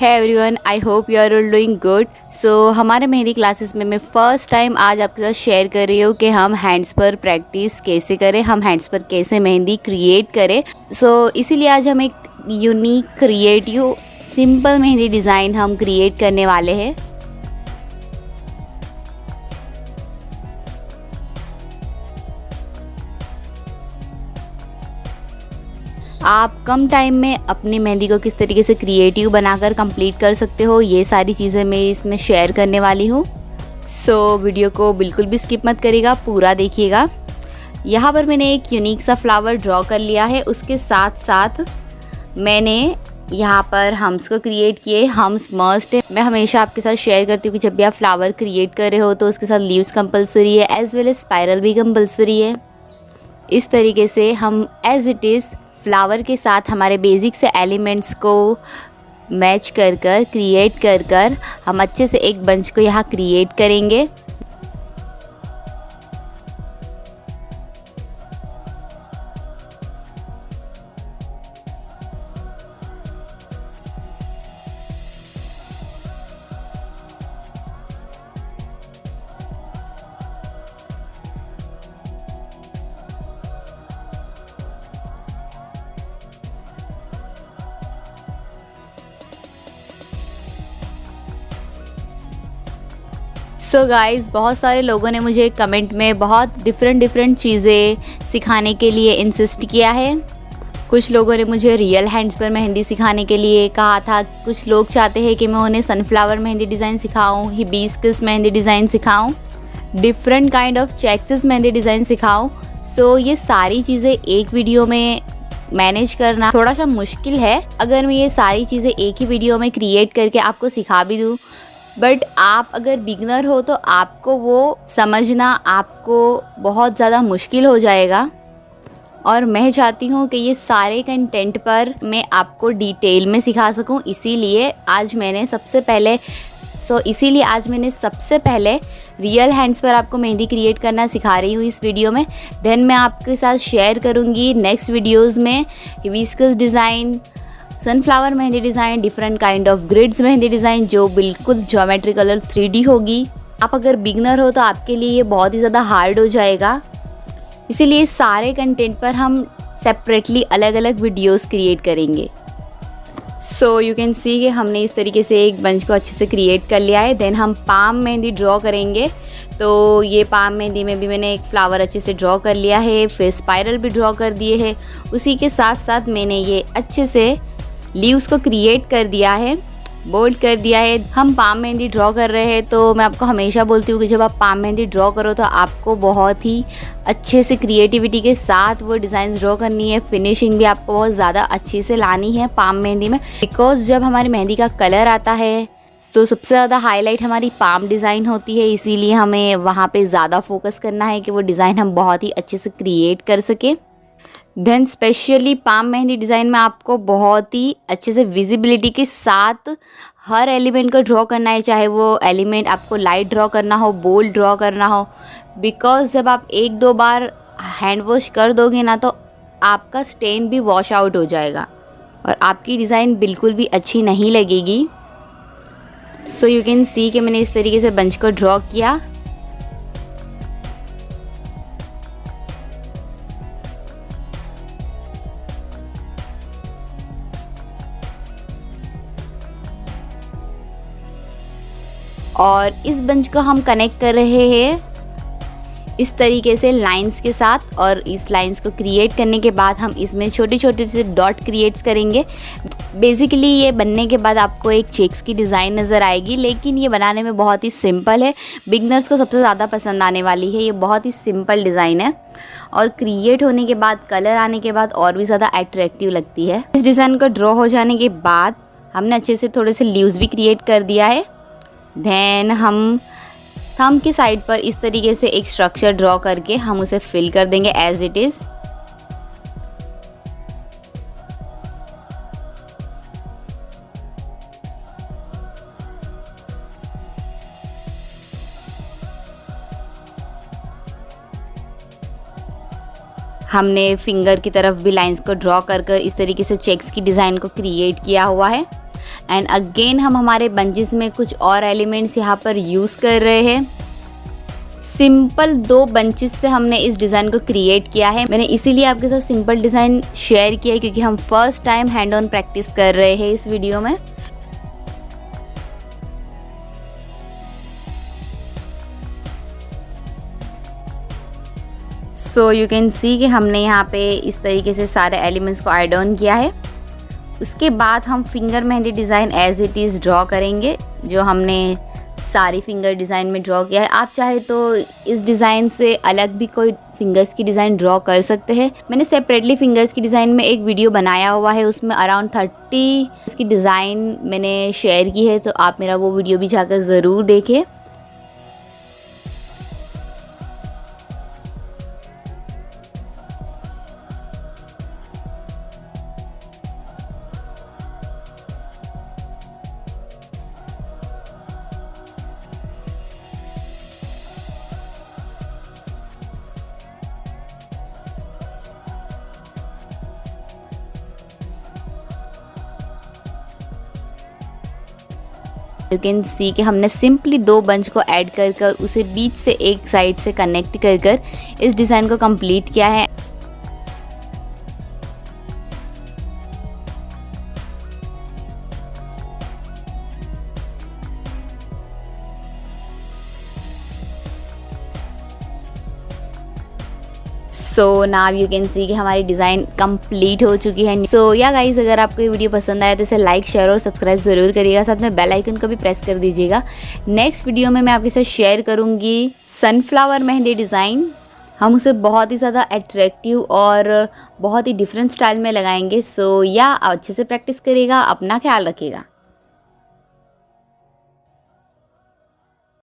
है everyone, I hope you are all doing good. So हमारे mehndi classes में मैं फ़र्स्ट टाइम आज आपके साथ शेयर कर रही हूँ कि हम हैंड्स पर प्रैक्टिस कैसे करें, हम हैंड्स पर कैसे मेहंदी क्रिएट करें। सो इसीलिए आज हम एक unique creative simple mehndi design हम क्रिएट करने वाले हैं। आप कम टाइम में अपनी मेहंदी को किस तरीके से क्रिएटिव बनाकर कंप्लीट कर सकते हो, ये सारी चीज़ें मैं इसमें शेयर करने वाली हूँ। सो वीडियो को बिल्कुल भी स्किप मत करिएगा, पूरा देखिएगा। यहाँ पर मैंने एक यूनिक सा फ्लावर ड्रॉ कर लिया है। उसके साथ साथ मैंने यहाँ पर हम्स को क्रिएट किए। हम्स मस्ट है, मैं हमेशा आपके साथ शेयर करती हूँ कि जब भी आप फ्लावर क्रिएट कर रहे हो तो उसके साथ लीव्स कंपलसरी है, एज वेल एज स्पाइरल भी कंपलसरी है। इस तरीके से हम एज इट इज़ फ्लावर के साथ हमारे बेसिक से एलिमेंट्स को मैच कर क्रिएट कर हम अच्छे से एक बंच को यहाँ क्रिएट करेंगे। सो गाइज़, बहुत सारे लोगों ने मुझे कमेंट में बहुत डिफरेंट चीज़ें सिखाने के लिए इंसिस्ट किया है। कुछ लोगों ने मुझे रियल हैंड्स पर मेहंदी सिखाने के लिए कहा था। कुछ लोग चाहते हैं कि मैं उन्हें सनफ्लावर मेहंदी डिज़ाइन सिखाऊं, हिबिस्कस मेहंदी डिज़ाइन सिखाऊं, different kind of checks mehndi design सिखाऊं। सो ये सारी चीज़ें एक वीडियो में मैनेज करना थोड़ा सा मुश्किल है। अगर मैं ये सारी चीज़ें एक ही वीडियो में क्रिएट करके आपको सिखा भी दूँ, बट आप अगर बिगनर हो तो आपको वो समझना आपको बहुत ज़्यादा मुश्किल हो जाएगा। और मैं चाहती हूँ कि ये सारे कंटेंट पर मैं आपको डिटेल में सिखा सकूँ, इसीलिए आज मैंने सबसे पहले रियल हैंड्स पर आपको मेहंदी क्रिएट करना सिखा रही हूँ इस वीडियो में। देन मैं आपके साथ शेयर करूँगी नेक्स्ट वीडियोज़ में hibiscus design, sunflower mehndi design, different kind of grids mehndi design जो बिल्कुल ज्योमेट्रिकल 3D होगी। आप अगर बिगनर हो तो आपके लिए ये बहुत ही ज़्यादा हार्ड हो जाएगा, इसीलिए सारे कंटेंट पर हम सेपरेटली अलग अलग वीडियोस क्रिएट करेंगे। सो यू कैन सी कि हमने इस तरीके से एक बंच को अच्छे से क्रिएट कर लिया है। देन हम पाम मेहंदी ड्रॉ करेंगे। तो ये पाम मेहंदी में भी मैंने एक फ्लावर अच्छे से ड्रॉ कर लिया है, फिर स्पाइरल भी ड्रॉ कर दिए है। उसी के साथ साथ मैंने ये अच्छे से लीव्स को क्रिएट कर दिया है, बोल्ड कर दिया है। हम पाम मेहंदी ड्रॉ कर रहे हैं तो मैं आपको हमेशा बोलती हूँ कि जब आप पाम मेहंदी ड्रॉ करो तो आपको बहुत ही अच्छे से क्रिएटिविटी के साथ वो डिज़ाइन ड्रॉ करनी है। फिनिशिंग भी आपको बहुत ज़्यादा अच्छे से लानी है पाम मेहंदी में, बिकॉज जब हमारी मेहंदी का कलर आता है तो सबसे ज़्यादा हाईलाइट हमारी पाम डिज़ाइन होती है, इसीलिए हमें वहाँ पे ज़्यादा फोकस करना है कि वो डिज़ाइन हम बहुत ही अच्छे से क्रिएट कर सके। Then specially palm mehndi design में आपको बहुत ही अच्छे से विजिबिलिटी के साथ हर एलिमेंट को ड्रॉ करना है, चाहे वो एलिमेंट आपको लाइट ड्रॉ करना हो, बोल्ड ड्रॉ करना हो। बिकॉज जब आप 1-2 बार हैंड वॉश कर दोगे ना तो आपका स्टेन भी वॉश आउट हो जाएगा और आपकी डिज़ाइन बिल्कुल भी अच्छी नहीं लगेगी। सो यू कैन सी कि मैंने इस तरीके से बंच को ड्रॉ किया। और इस बंच को हम कनेक्ट कर रहे हैं इस तरीके से लाइंस के साथ, और इस लाइंस को क्रिएट करने के बाद हम इसमें छोटे छोटे से डॉट क्रिएट करेंगे। बेसिकली ये बनने के बाद आपको एक चेक्स की डिज़ाइन नज़र आएगी, लेकिन ये बनाने में बहुत ही सिंपल है, बिगनर्स को सबसे ज़्यादा पसंद आने वाली है। ये बहुत ही सिंपल डिज़ाइन है और क्रिएट होने के बाद, कलर आने के बाद और भी ज़्यादा अट्रैक्टिव लगती है। इस डिज़ाइन को ड्रॉ हो जाने के बाद हमने अच्छे से थोड़े से लीव्स भी क्रिएट कर दिया है। देन हम थंब की साइड पर इस तरीके से एक स्ट्रक्चर ड्रॉ करके हम उसे फिल कर देंगे एज इट इज़। हमने फिंगर की तरफ भी लाइंस को ड्रॉ कर इस तरीके से चेक्स की डिज़ाइन को क्रिएट किया हुआ है। एंड अगेन हम हमारे बंचेस में कुछ और एलिमेंट्स यहाँ पर यूज़ कर रहे हैं। सिंपल 2 बंचेस से हमने इस डिज़ाइन को क्रिएट किया है। मैंने इसीलिए आपके साथ सिंपल डिज़ाइन शेयर किया है क्योंकि हम first time hand on practice कर रहे हैं इस वीडियो में। सो यू कैन सी कि हमने यहाँ पे इस तरीके से सारे एलिमेंट्स को ऐड ऑन किया है। उसके बाद हम finger mehndi design as it is draw करेंगे जो हमने सारी फिंगर डिज़ाइन में ड्रॉ किया है। आप चाहे तो इस डिज़ाइन से अलग भी कोई फिंगर्स की डिज़ाइन ड्रॉ कर सकते हैं। मैंने सेपरेटली फिंगर्स की डिज़ाइन में एक वीडियो बनाया हुआ है, उसमें अराउंड 30 इसकी डिज़ाइन मैंने शेयर की है, तो आप मेरा वो वीडियो भी जाकर ज़रूर देखें। यू कैन सी कि हमने सिंपली 2 बंच को ऐड कर उसे बीच से एक साइड से कनेक्ट कर इस डिज़ाइन को कंप्लीट किया है। So now you can see कि हमारी डिज़ाइन कंप्लीट हो चुकी है। सो या गाइज, अगर आपको ये वीडियो पसंद आया तो इसे लाइक, शेयर और सब्सक्राइब ज़रूर करिएगा, साथ में बेल आइकन को भी प्रेस कर दीजिएगा। नेक्स्ट वीडियो में मैं आपके साथ शेयर करूँगी सनफ्लावर मेहंदी डिज़ाइन। हम उसे बहुत ही ज़्यादा अट्रैक्टिव और बहुत ही डिफरेंट स्टाइल में लगाएंगे। सो या अच्छे से प्रैक्टिस करिएगा, अपना ख्याल रखिएगा।